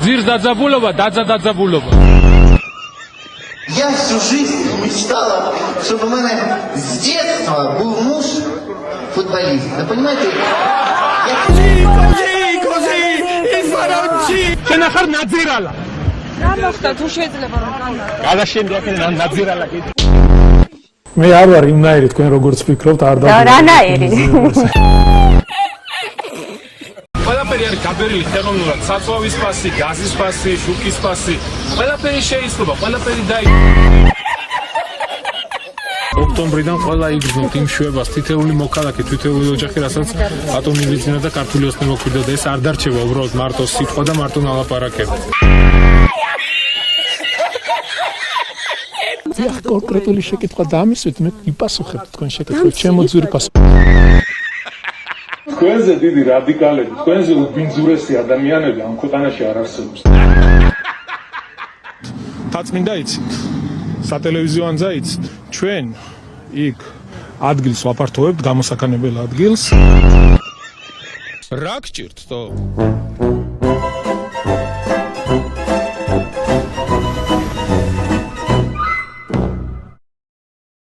Зирс дадзабулова, дадзабулова. Я всю жизнь мечтала, чтобы у меня с детства был муж футболист. Вы понимаете? მე არ ვარ იმნაირი თქვენ როგორც ფიქრობთ არ რანაირი ყველაფერი არის გაბერილი ხელოვნურად, საწვავის ფასი, გაზის ფასი, შუქის ფასი. ყველაფერი შეიძლება, ყველაფერი ოქტომბრიდან ყველა იგრძნოთ იმ შვებას, თითეული მოქალაქე, თითეული ოჯახი, რასაც ატომი ვიძინა და ქართული ოსნე მოკვირდა და ეს არ დარჩება უბრალოდ მარტო სიტყვა და მარტო ნალაპარაკები. ახ კონკრეტული შეკითხვა დამისვით მე ვიპასუხებ თქვენ შეკითხვებს ჩემო ძვირფასო თქვენზე დიდი რადიკალები, თქვენზე უბინძურესი ადამიანები ამ ქვეყანაში არ არსებობს. თაწმინდა იცით სატელევიზიო ანძა იცით ჩვენ იქ ადგილს ვაფართოვებთ გამოსაქანებელ ადგილს რა გჭირთ თო?